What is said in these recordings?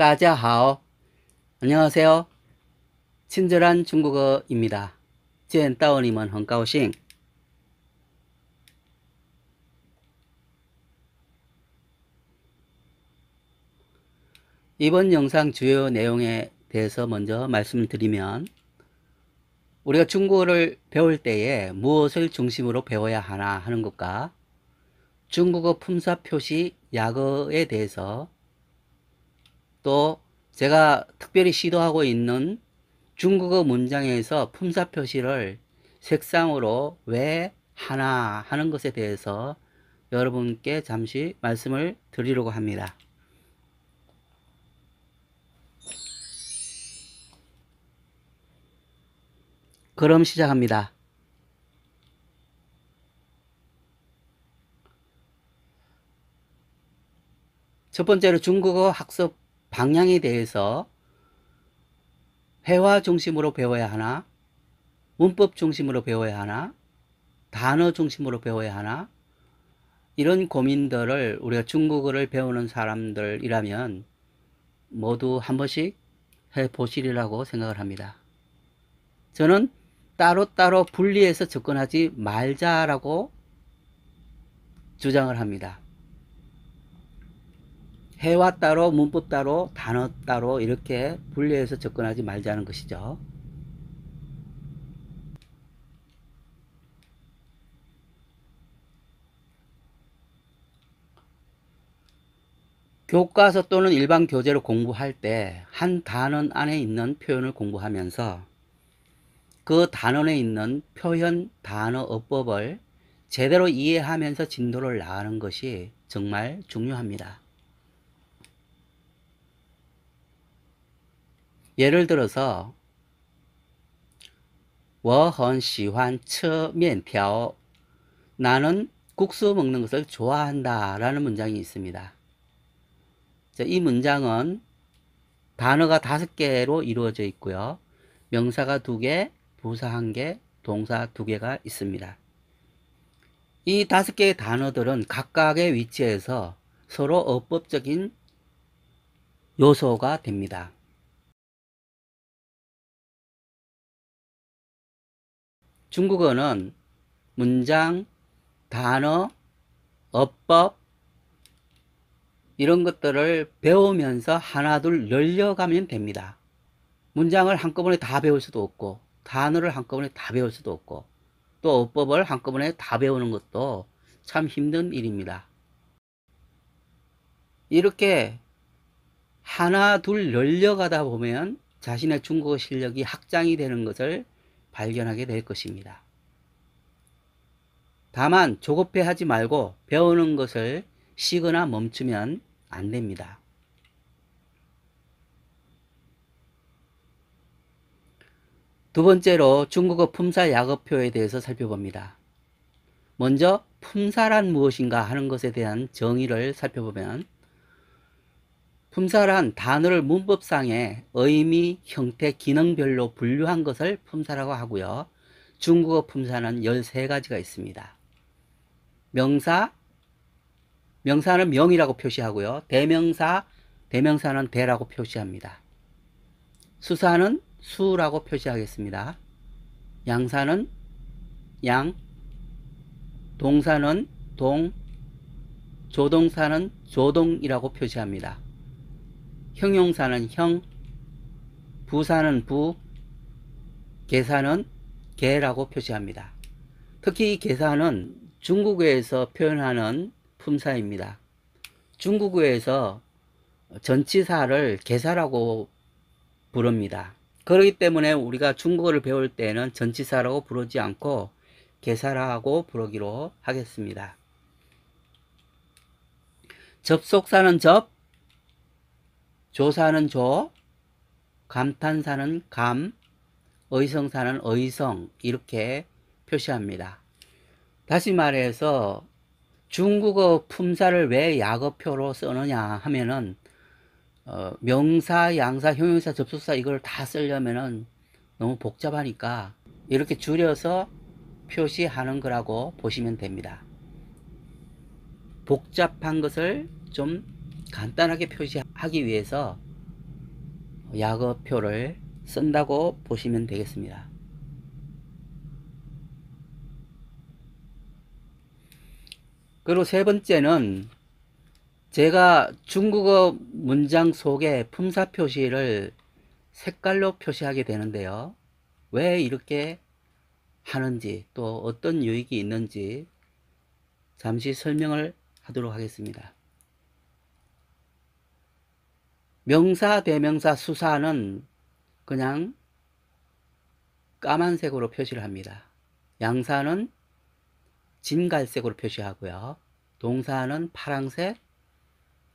따자하오. 안녕하세요. 친절한 중국어입니다. 见到你们很高兴. 이번 영상 주요 내용에 대해서 먼저 말씀을 드리면, 우리가 중국어를 배울 때에 무엇을 중심으로 배워야 하나 하는 것과 중국어 품사 표시 약어에 대해서, 또 제가 특별히 시도하고 있는 중국어 문장에서 품사 표시를 색상으로 왜 하나 하는 것에 대해서 여러분께 잠시 말씀을 드리려고 합니다. 그럼 시작합니다. 첫 번째로 중국어 학습 방향에 대해서 회화 중심으로 배워야 하나, 문법 중심으로 배워야 하나, 단어 중심으로 배워야 하나, 이런 고민들을 우리가 중국어를 배우는 사람들이라면 모두 한 번씩 해보시리라고 생각을 합니다. 저는 따로따로 분리해서 접근하지 말자라고 주장을 합니다. 회화 따로, 문법 따로, 단어 따로 이렇게 분리해서 접근하지 말자는 것이죠. 교과서 또는 일반 교재를 공부할 때 한 단원 안에 있는 표현을 공부하면서 그 단원에 있는 표현, 단어, 어법을 제대로 이해하면서 진도를 나가는 것이 정말 중요합니다. 예를 들어서 我很喜欢吃面条. 나는 국수 먹는 것을 좋아한다 라는 문장이 있습니다. 이 문장은 단어가 5개로 이루어져 있고요. 명사가 2개, 부사 1개, 동사 2개가 있습니다. 이 5개의 단어들은 각각의 위치에서 서로 어법적인 요소가 됩니다. 중국어는 문장, 단어, 어법 이런 것들을 배우면서 하나둘 늘려가면 됩니다. 문장을 한꺼번에 다 배울 수도 없고, 단어를 한꺼번에 다 배울 수도 없고, 또 어법을 한꺼번에 다 배우는 것도 참 힘든 일입니다. 이렇게 하나둘 늘려가다 보면 자신의 중국어 실력이 확장이 되는 것을 발견하게 될 것입니다. 다만 조급해하지 말고 배우는 것을 쉬거나 멈추면 안 됩니다. 두 번째로 중국어 품사 약어표에 대해서 살펴봅니다. 먼저 품사란 무엇인가 하는 것에 대한 정의를 살펴보면, 품사란 단어를 문법상의 의미, 형태, 기능별로 분류한 것을 품사라고 하고요. 중국어 품사는 13가지가 있습니다. 명사, 명사는 명이라고 표시하고요. 대명사, 대명사는 대라고 표시합니다. 수사는 수라고 표시하겠습니다. 양사는 양, 동사는 동, 조동사는 조동이라고 표시합니다. 형용사는 형, 부사는 부, 계사는 계라고 표시합니다. 특히 이 계사는 중국어에서 표현하는 품사입니다. 중국어에서 전치사를 계사라고 부릅니다. 그렇기 때문에 우리가 중국어를 배울 때는 전치사라고 부르지 않고 계사라고 부르기로 하겠습니다. 접속사는 접, 조사는 조, 감탄사는 감, 의성사는 의성 이렇게 표시합니다. 다시 말해서 중국어 품사를 왜 약어표로 쓰느냐 하면은 명사, 양사, 형용사, 접속사 이걸 다 쓰려면은 너무 복잡하니까 이렇게 줄여서 표시하는 거라고 보시면 됩니다. 복잡한 것을 좀 간단하게 표시하기 위해서 약어표를 쓴다고 보시면 되겠습니다. 그리고 세 번째는 제가 중국어 문장 속에 품사 표시를 색깔로 표시하게 되는데요. 왜 이렇게 하는지, 또 어떤 유익이 있는지 잠시 설명을 하도록 하겠습니다. 명사, 대명사, 수사는 그냥 까만색으로 표시를 합니다. 양사는 진갈색으로 표시하고요. 동사는 파란색,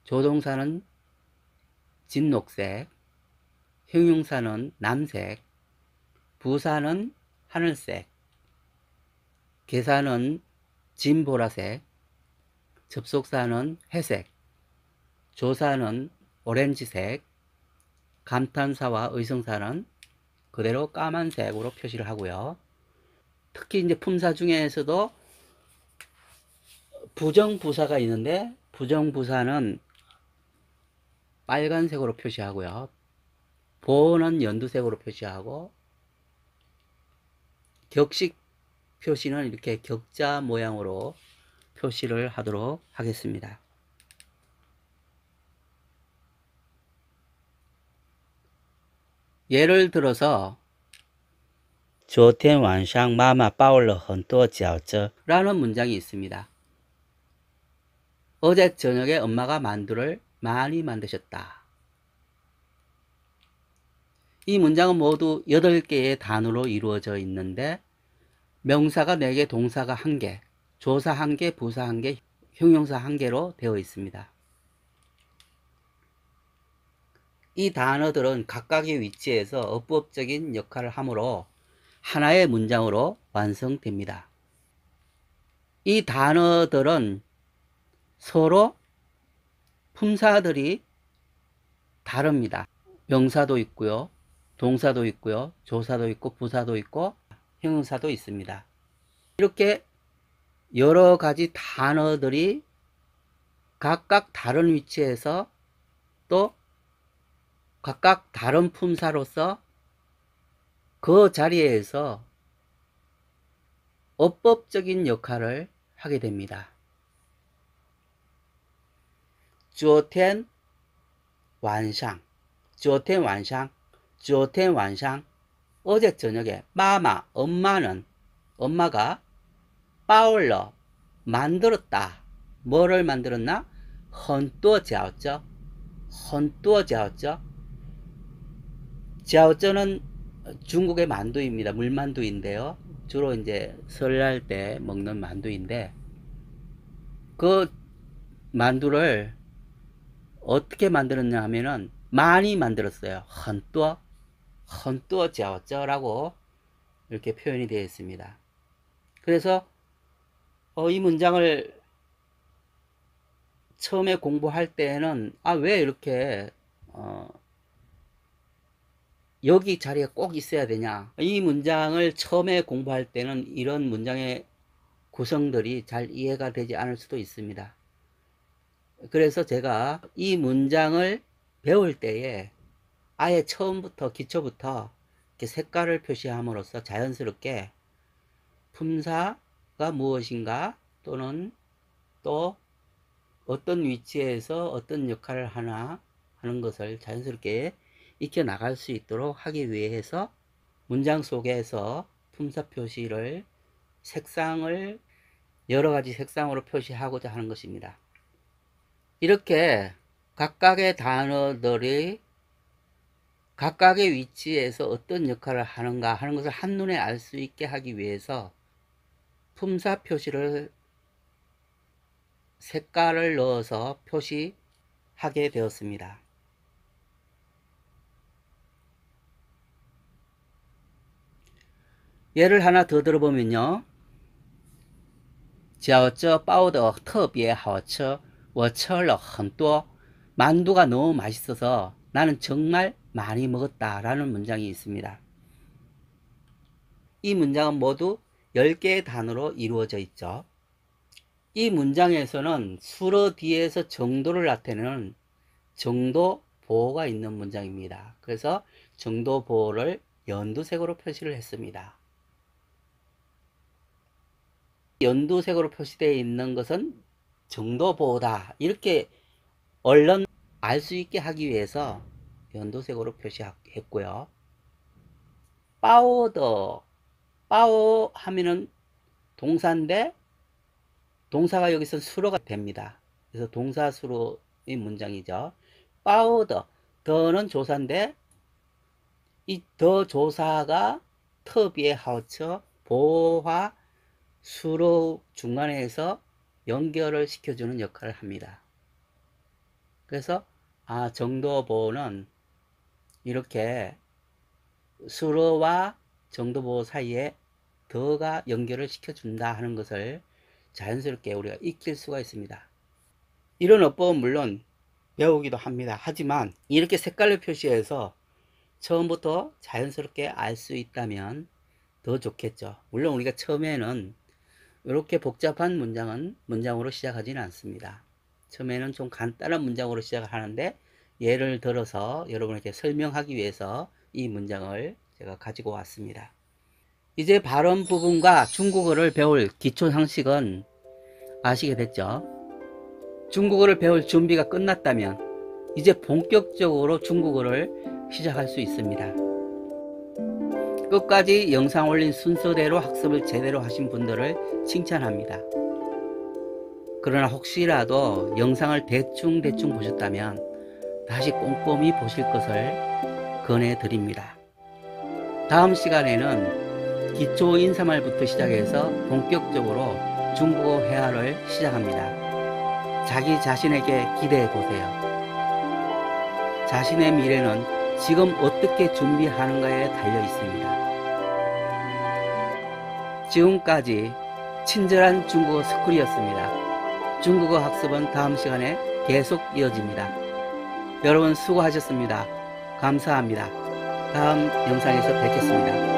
조동사는 진녹색, 형용사는 남색, 부사는 하늘색, 계사는 진보라색, 접속사는 회색, 조사는 오렌지색, 감탄사와 의성사는 그대로 까만색으로 표시를 하고요. 특히 이제 품사 중에서도 부정부사가 있는데 부정부사는 빨간색으로 표시하고요. 보어는 연두색으로 표시하고 격식 표시는 이렇게 격자 모양으로 표시를 하도록 하겠습니다. 예를 들어서 昨天晚上妈妈包了很多饺子 라는 문장이 있습니다. 어제 저녁에 엄마가 만두를 많이 만드셨다. 이 문장은 모두 8개의 단어로 이루어져 있는데 명사가 4개, 동사가 1개, 조사 1개, 부사 1개, 형용사 1개로 되어 있습니다. 이 단어들은 각각의 위치에서 어법적인 역할을 하므로 하나의 문장으로 완성됩니다. 이 단어들은 서로 품사들이 다릅니다. 명사도 있고요, 동사도 있고요, 조사도 있고, 부사도 있고, 형용사도 있습니다. 이렇게 여러 가지 단어들이 각각 다른 위치에서 또 각각 다른 품사로서 그 자리에서 어법적인 역할을 하게 됩니다. 昨天晚上 昨天晚上 昨天晚上 어제 저녁에 마마 엄마는 엄마가 包了 만들었다. 뭐를 만들었나? 很多饺子很多饺子 饺子는 중국의 만두입니다. 물만두인데요. 주로 이제 설날 때 먹는 만두인데 그 만두를 어떻게 만들었냐 하면은 많이 만들었어요. 很多很多饺子라고 이렇게 표현이 되어 있습니다. 그래서 이 문장을 처음에 공부할 때는 왜 이렇게 여기 자리에 꼭 있어야 되냐, 이 문장을 처음에 공부할 때는 이런 문장의 구성들이 잘 이해가 되지 않을 수도 있습니다. 그래서 제가 이 문장을 배울 때에 아예 처음부터 기초부터 이렇게 색깔을 표시함으로써 자연스럽게 품사가 무엇인가 또는 또 어떤 위치에서 어떤 역할을 하나 하는 것을 자연스럽게 익혀 나갈 수 있도록 하기 위해서 문장 속에서 품사 표시를 색상을 여러 가지 색상으로 표시하고자 하는 것입니다. 이렇게 각각의 단어들이 각각의 위치에서 어떤 역할을 하는가 하는 것을 한눈에 알 수 있게 하기 위해서 품사 표시를 색깔을 넣어서 표시하게 되었습니다. 예를 하나 더 들어보면요. 饺子包得特别好吃我吃了很多 만두가 너무 맛있어서 나는 정말 많이 먹었다 라는 문장이 있습니다. 이 문장은 모두 10개의 단어로 이루어져 있죠. 이 문장에서는 수로 뒤에서 정도를 나타내는 정도 보호가 있는 문장입니다. 그래서 정도 보호를 연두색으로 표시를 했습니다. 연두색으로 표시되어 있는 것은 정도 보호다, 이렇게 얼른 알 수 있게 하기 위해서 연두색으로 표시했고요. 빠오더, 빠오 하면은 동사인데 동사가 여기서 수로가 됩니다. 그래서 동사 수로의 문장이죠. 빠오더, 더는 조사인데 이 더 조사가特别 하우처 보호와 수로 중간에서 연결을 시켜주는 역할을 합니다. 그래서 정도 보호는 이렇게 수로와 정도 보호 사이에 더가 연결을 시켜준다 하는 것을 자연스럽게 우리가 익힐 수가 있습니다. 이런 어법은 물론 배우기도 합니다. 하지만 이렇게 색깔로 표시해서 처음부터 자연스럽게 알 수 있다면 더 좋겠죠. 물론 우리가 처음에는 이렇게 복잡한 문장으로 시작하지는 않습니다. 처음에는 좀 간단한 문장으로 시작을 하는데, 예를 들어서 여러분에게 설명하기 위해서 이 문장을 제가 가지고 왔습니다. 이제 발음 부분과 중국어를 배울 기초 상식은 아시게 됐죠? 중국어를 배울 준비가 끝났다면 이제 본격적으로 중국어를 시작할 수 있습니다. 끝까지 영상 올린 순서대로 학습을 제대로 하신 분들을 칭찬합니다. 그러나 혹시라도 영상을 대충 보셨다면 다시 꼼꼼히 보실 것을 권해드립니다. 다음 시간에는 기초 인사말부터 시작해서 본격적으로 중국어 회화를 시작합니다. 자기 자신에게 기대해 보세요. 자신의 미래는 지금 어떻게 준비하는가에 달려 있습니다. 지금까지 친절한 중국어 스쿨이었습니다. 중국어 학습은 다음 시간에 계속 이어집니다. 여러분 수고하셨습니다. 감사합니다. 다음 영상에서 뵙겠습니다.